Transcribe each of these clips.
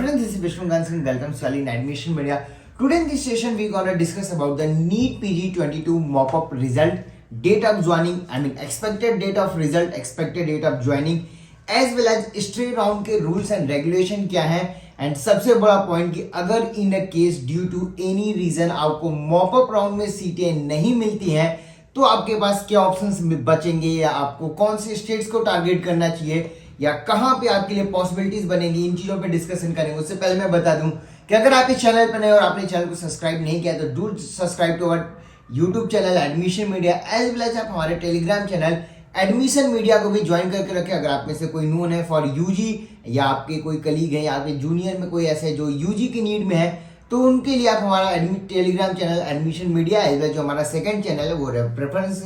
friends, this is Vishnu Gansan. Welcome to Salin Admission Media. Today in this session, we're gonna discuss about the NEET PG 22 mop-up result, date of joining, expected date of result, expected date of joining, as well as stray round के rules and regulation क्या है, and सबसे बड़ा point कि अगर in a case due to any reason आपको mop up round में सीटें नहीं मिलती हैं तो आपके पास क्या ऑप्शंस बचेंगे, या आपको कौन से स्टेट्स को टारगेट करना चाहिए, या कहां पे आपके लिए पॉसिबिलिटीज बनेगी, इन चीजों पे डिस्कशन करेंगे। उससे पहले मैं बता दूं कि अगर आप इस चैनल पर नए और आपने चैनल को सब्सक्राइब नहीं किया तो do subscribe to our YouTube channel admission media, as well as आप हमारे टेलीग्राम चैनल एडमिशन मीडिया को भी ज्वाइन करके रखें। अगर आप में से कोई नोन है फॉर यूजी, या आपके कोई कलीग है, या आपके जूनियर में कोई ऐसे जो यूजी की नीड में है, तो उनके लिए आप हमारा Telegram channel admission media as well जो हमारा सेकंड चैनल है वो प्रेफरेंस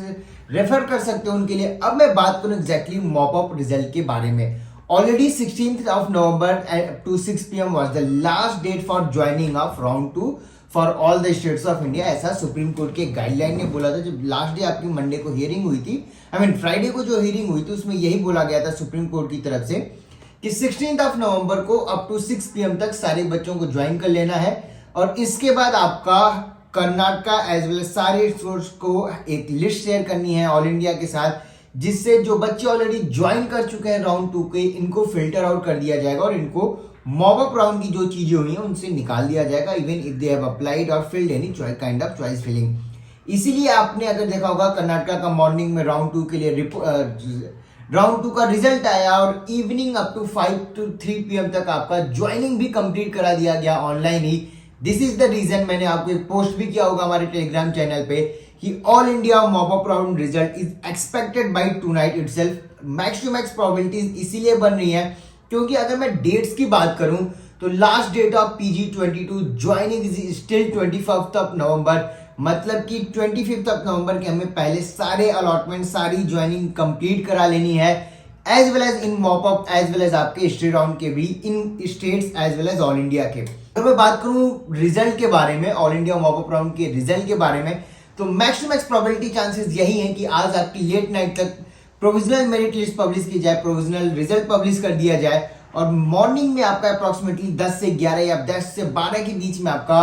रेफर कर सकते हो उनके लिए। अब मैं बात करूं एग्जैक्टली मॉपअप रिजल्ट के बारे में। Already 16th of November to 6 PM was the last date for joining of round 2 for all the states of India। ऐसा सुप्रीम कोर्ट के गाइडलाइन ने बोला था। जब लास्ट डे आपकी मंडे को हियरिंग हुई थी, फ्राइडे को जो हियरिंग हुई थी, उसमें यही बोला गया था सुप्रीम कोर्ट की तरफ से कि 16th of November को अप टू 6 PM तक सारे बच्चों को ज्वाइन कर लेना है, और इसके बाद आपका कर्नाटका एज वेल सारे स्टेट्स को एक लिस्ट शेयर करनी है ऑल इंडिया के साथ, जिससे जो बच्चे ऑलरेडी ज्वाइन कर चुके हैं राउंड 2 के, इनको फिल्टर आउट कर दिया जाएगा और इनको मॉपअप राउंड की जो चीजें हुई हैं उनसे निकाल दिया जाएगा, even if they have applied और filled any kind of choice filling. इसीलिए आपने अगर देखा होगा कर्नाटका का मॉर्निंग में राउंड 2 के लिए राउंड 2 का रिजल्ट आया और evening up to 5 to 3 PM तक आपका ज्वाइनिंग भी कंप्लीट करा दिया गया ऑनलाइन ही। दिस इज द रीजन मैंने आपको एक पोस्ट भी किया होगा हमारे टेलीग्राम चैनल पे कि all India mop up round result is expected by tonight itself. Max to max probabilities इसीलिए बन रही है क्योंकि अगर मैं डेट्स की बात करूं तो last date of PG 22 joining is still 25th of November, मतलब कि 25th of November के हमें पहले सारे अलॉटमेंट सारी ज्वाइनिंग कंप्लीट करा लेनी है, as well as in mop up as well as आपके स्ट्रे राउंड के भी in states as well as all India के। अगर मैं बात करूं रिजल्ट के बारे में, ऑल इंडिया मॉपअप राउंड के रिजल्ट के बारे में, तो max to max probability chances यही हैं कि आज आपकी लेट नाइट तक प्रोविजनल मेरिट लिस्ट पब्लिश की जाए, प्रोविजनल रिजल्ट पब्लिश कर दिया जाए, और मॉर्निंग में आपका अप्रोक्सीमेटली 10 से 11 या 10 से 12 के बीच में आपका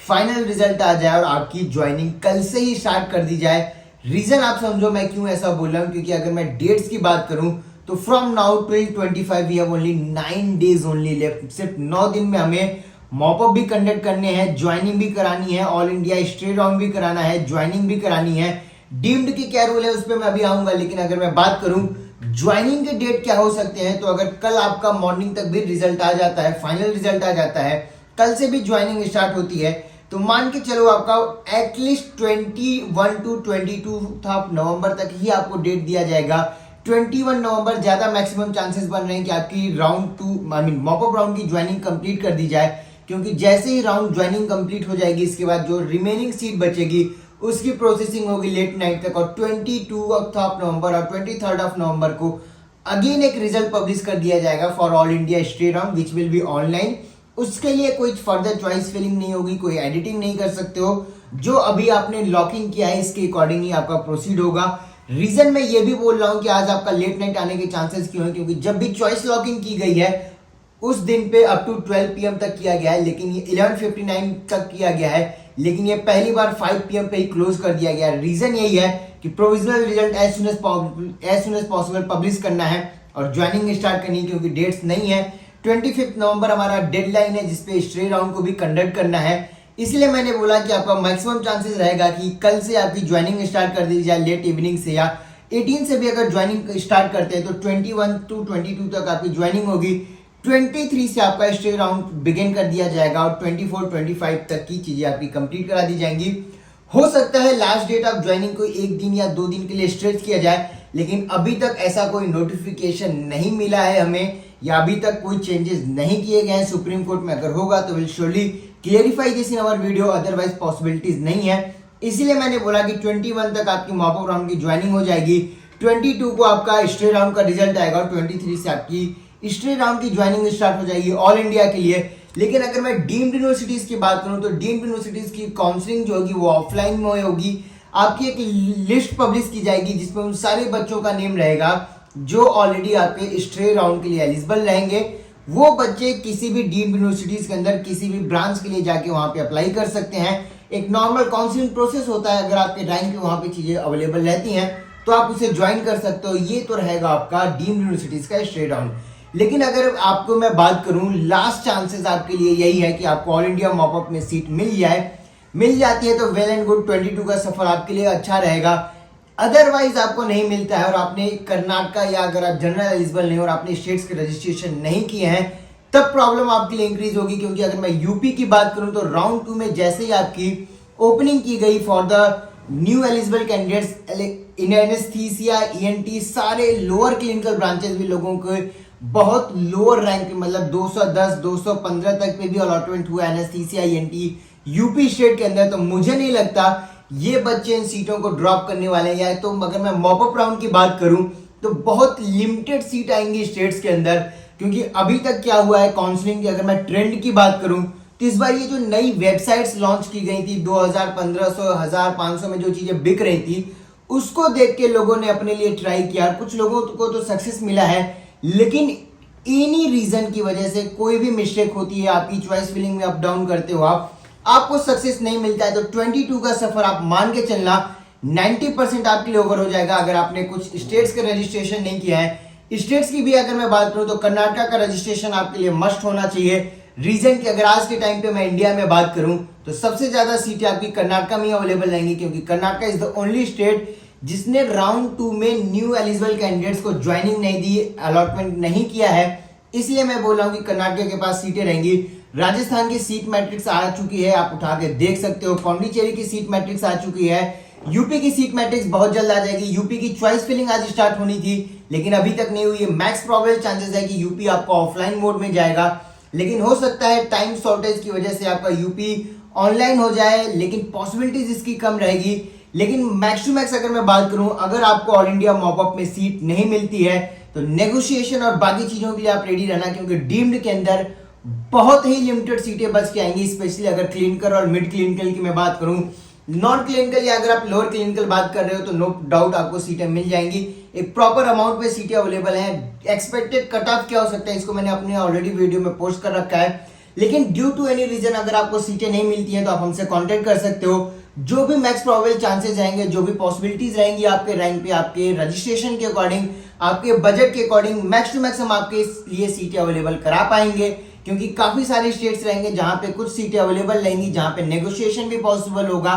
फाइनल रिजल्ट आ जाए और आपकी ज्वाइनिंग कल से ही स्टार्ट कर दी जाए। रीजन आप समझो मैं क्यों ऐसा बोल रहा हूं, क्योंकि अगर मैं डेट्स की बात करूं तो from now till 25 we have only 9 days only left. सिर्फ 9 दिन में हमें मॉपअप भी कंडक्ट करने हैं, ज्वाइनिंग भी करानी है, ऑल इंडिया स्ट्रे राउंड भी कराना है, ज्वाइनिंग भी करानी है। डीम्ड के क्या रूल है उस पर मैं अभी आऊंगा, लेकिन अगर मैं बात करूं ज्वाइनिंग के डेट क्या हो सकते हैं, तो अगर कल आपका मॉर्निंग तक भी रिजल्ट आ जाता है, फाइनल रिजल्ट आ जाता है, कल से भी ज्वाइनिंग स्टार्ट होती है, तो मान के चलो आपका एटलीस्ट 21 to 22 नवंबर तक ही आपको डेट दिया जाएगा। 21 नवंबर ज्यादा मैक्सिमम चांसेस बन रहे हैं कि आपकी राउंड 2 मॉपअप राउंड की ज्वाइनिंग कंप्लीट कर दी जाए, क्योंकि जैसे ही राउंड ज्वाइनिंग कंप्लीट हो जाएगी इसके बाद जो रिमेनिंग सीट बचेगी उसकी प्रोसेसिंग होगी लेट नाइट तक, और 22 नवंबर और 23 नवंबर को अगेन एक रिजल्ट पब्लिश कर दिया जाएगा for all India stray round which will be online. उसके लिए कोई फर्दर चॉइस फिलिंग नहीं होगी, कोई एडिटिंग नहीं कर सकते हो, जो अभी आपने लॉकिंग किया है इसके अकॉर्डिंग ही आपका प्रोसीड होगा। रीजन मैं ये भी बोल रहा हूं कि आज आपका लेट नाइट आने के चांसेस क्यों है, क्योंकि जब भी चॉइस लॉकिंग की गई है उस दिन पे अप टू 12 PM तक किया गया है, लेकिन ये 11:59 तक किया गया है, लेकिन ये पहली बार 5 PM पे ही क्लोज कर दिया गया है। रीजन यही है कि provisional result as soon as possible publish करना है और ज्वाइनिंग स्टार्ट करनी है, क्योंकि डेट्स नहीं है। 25 नवंबर हमारा डेडलाइन है जिसपे स्ट्रे राउंड को भी कंडक्ट करना है। इसलिए मैंने बोला कि आपका मैक्सिमम चांसेस रहेगा कि कल से आपकी ज्वाइनिंग स्टार्ट कर दी जाए लेट इवनिंग से, या 18 से भी अगर ज्वाइनिंग स्टार्ट करते हैं तो 21 to 22 तक आपकी ज्वाइनिंग होगी। 23 से आपका स्ट्रे राउंड बिगिन कर दिया जाएगा और 24-25 तक की चीजें आपकी कंप्लीट करा दी जाएंगी। हो सकता है लास्ट डेट ऑफ ज्वाइनिंग को 1 दिन या 2 दिन के लिए स्ट्रेच किया जाए, लेकिन अभी तक ऐसा कोई नोटिफिकेशन नहीं मिला है हमें, या अभी तक कोई चेंजेस नहीं किए गए हैं सुप्रीम कोर्ट में। अगर होगा तो will surely clarify this in our video, otherwise possibilities नहीं है। इसीलिए मैंने बोला कि 21 तक आपकी मॉपअप राउंड की ज्वाइनिंग हो जाएगी, 22 को आपका स्ट्रे राउंड का रिजल्ट आएगा और 23 से आपकी स्ट्रे राउंड की ज्वाइनिंग स्टार्ट हो जाएगी ऑल इंडिया के लिए। लेकिन अगर मैं डीम्ड यूनिवर्सिटीज की बात करूं तो डीम्ड यूनिवर्सिटीज की काउंसलिंग जो होगी वो ऑफलाइन में होगी। आपकी एक लिस्ट पब्लिश की जाएगी जिसमें उन सारे बच्चों का नेम रहेगा जो ऑलरेडी आपके स्ट्रे राउंड के लिए एलिजिबल रहेंगे। वो बच्चे किसी भी डीम्ड यूनिवर्सिटीज के अंदर किसी भी ब्रांच के लिए जाके वहां पे अप्लाई कर सकते हैं। एक नॉर्मल काउंसलिंग प्रोसेस होता है, अगर आपके रैंक पे वहां पे चीजें अवेलेबल रहती हैं तो आप उसे ज्वाइन कर सकते हो। ये तो रहेगा आपका डीम्ड यूनिवर्सिटीज का स्ट्रेट डाउन। लेकिन अगर आपको मैं बात करूं, लास्ट चांसेस आपके लिए यही है कि आपको ऑल इंडिया मॉपअप में सीट मिल जाती है तो वेल एंड गुड, 22 का सफर आपके लिए अच्छा रहेगा। अदरवाइज आपको नहीं मिलता है और आपने कर्नाटका या अगर आप जनरल एलिजिबल नहीं और आपने स्टेट्स के रजिस्ट्रेशन नहीं किए हैं, तब प्रॉब्लम आपके लिए इंक्रीज होगी। क्योंकि अगर मैं यूपी की बात करूं तो राउंड 2 में जैसे ही आपकी ओपनिंग की गई for the new eligible candidates in anaesthesia, ENT, सारे लोअर क्लिनिकल ब्रांचेस भी लोगों को बहुत लोअर रैंक मतलब 210 215 तक पे भी अलॉटमेंट हुआ एनेस्थीसिया, ईएनटी यूपी स्टेट के अंदर। तो मुझे नहीं लगता ये बच्चे इन सीटों को ड्रॉप करने वाले हैं। या तो अगर मैं मॉपअप राउंड की बात करूं तो बहुत लिमिटेड सीट आएंगी स्टेट्स के अंदर। क्योंकि अभी तक क्या हुआ है काउंसलिंग की, अगर मैं ट्रेंड की बात करूं तो इस बार ये जो नई वेबसाइट्स लॉन्च की गई थी 2000, 1500, 1500 में जो चीजें बिक रही थी, उसको देख के लोगों ने अपने लिए ट्राई किया। कुछ लोगों को तो सक्सेस मिला है, लेकिन इन्हीं रीजन की वजह से कोई भी मिस्टेक होती है, आपकी चॉइस फिलिंग में अप डाउन करते हो आपको सक्सेस नहीं मिलता है। तो 22 का सफर आप मान के चलना 90% आपके लिए ओवर हो जाएगा अगर आपने कुछ स्टेट्स के रजिस्ट्रेशन नहीं किया है। स्टेट्स की भी अगर मैं बात करूं तो कर्नाटका का रजिस्ट्रेशन आपके लिए मस्ट होना चाहिए। रीजन कि अगर आज के टाइम पे मैं इंडिया में बात करूं तो सबसे ज्यादा सीटें आपकी कर्नाटका में अवेलेबल रहेंगी। क्योंकि Karnataka is the only state जिसने राउंड 2 में न्यू एलिजिबल कैंडिडेट्स को ज्वाइनिंग नहीं दी, अलॉटमेंट नहीं किया है। इसलिए मैं बोल रहा हूं कि कर्नाटका के पास सीटें रहेंगी। राजस्थान की सीट मैट्रिक्स आ चुकी है, आप उठा के देख सकते हो। पौंडीचेरी की सीट मैट्रिक्स आ चुकी है। यूपी की सीट मैट्रिक्स बहुत जल्द आ जाएगी। यूपी की चॉइस फिलिंग आज स्टार्ट होनी थी लेकिन अभी तक नहीं हुई है। मैक्स प्रोबेबल चांसेस है कि यूपी आपका ऑफलाइन मोड में जाएगा, लेकिन हो सकता है टाइम शॉर्टेज की वजह से आपका यूपी ऑनलाइन हो जाए, लेकिन पॉसिबिलिटीज इसकी कम रहेगी। लेकिन मैक्स टू मैक्स अगर मैं बात करूं, अगर आपको ऑल इंडिया मॉपअप में सीट नहीं मिलती है तो नेगोशिएशन और बाकी चीजों के लिए आप रेडी रहना। क्योंकि डीम्ड के अंदर बहुत ही लिमिटेड सीटें बच के आएंगी, स्पेशली अगर क्लिनिकल और मिड क्लिनिकल की मैं बात करूं। नॉन क्लिनिकल या अगर आप लोअर क्लिनिकल बात कर रहे हो तो नो डाउट आपको सीटें मिल जाएंगी। एक प्रॉपर अमाउंट पे सीटें अवेलेबल हैं। एक्सपेक्टेड कट ऑफ क्या हो सकता है इसको मैंने अपने ऑलरेडी वीडियो में पोस्ट कर रखा है। लेकिन ड्यू टू एनी रीजन अगर आपको सीटें नहीं मिलती हैं तो आप हमसे कांटेक्ट कर सकते हो। जो भी मैक्स प्रोबेबल चांसेस रहेंगे, जो भी पॉसिबिलिटीज रहेंगी आपके रैंक पे, आपके रजिस्ट्रेशन के अकॉर्डिंग, आपके बजट के अकॉर्डिंग, मैक्स टू मैक्स हम आपके लिए सीटें अवेलेबल करा पाएंगे। क्योंकि काफी सारे स्टेट्स रहेंगे जहां पे कुछ सीटें अवेलेबल रहेंगी, जहां पे नेगोशिएशन भी पॉसिबल होगा।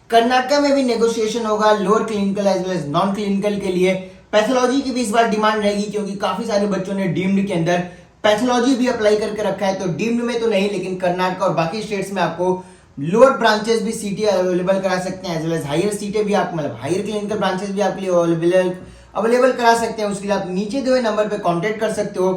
कर्नाटका में भी नेगोशिएशन होगा lower clinical as well as non clinical के लिए। पैथोलॉजी की भी इस बार डिमांड रहेगी क्योंकि काफी सारे बच्चों ने डीम्ड के अंदर पैथोलॉजी भी अप्लाई करके रखा है। तो डीम्ड में तो नहीं, लेकिन कर्नाटका और बाकी स्टेट्स में आपको लोअर ब्रांचेस भी सीटें अवेलेबल करा सकते हैं, एज वेल एज हायर सीटें भी आप मतलब हायर क्लिनिकल ब्रांचेस भी आपके लिए अवेलेबल करा सकते हैं। उसके लिए आप नीचे दिए हुए नंबर पे कांटेक्ट कर सकते हो।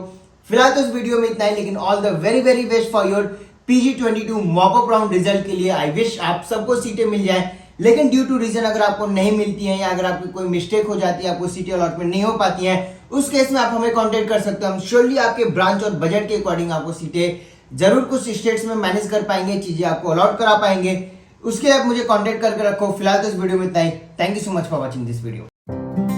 फिलहाल तो इस वीडियो में इतना ही, लेकिन all the very very best for your PG22 mop up round result के लिए। आई विश आप सबको सीटें मिल जाए, लेकिन ड्यू टू रीजन अगर आपको नहीं मिलती हैं या अगर आपकी कोई मिस्टेक हो जाती है, आपको सीटें अलॉटमेंट नहीं हो पाती हैं, उस केस में आप हमें कांटेक्ट कर सकते हो। हम श्योरली आपके ब्रांच और बजट के अकॉर्डिंग आपको सीटें जरूर कुछ स्टेट्स में मैनेज कर पाएंगे, चीजें आपको अलॉट करा पाएंगे। उसके लिए आप मुझे कांटेक्ट करके रखो। फिलहाल तो इस वीडियो में इतना ही। Thank you so much for watching this video.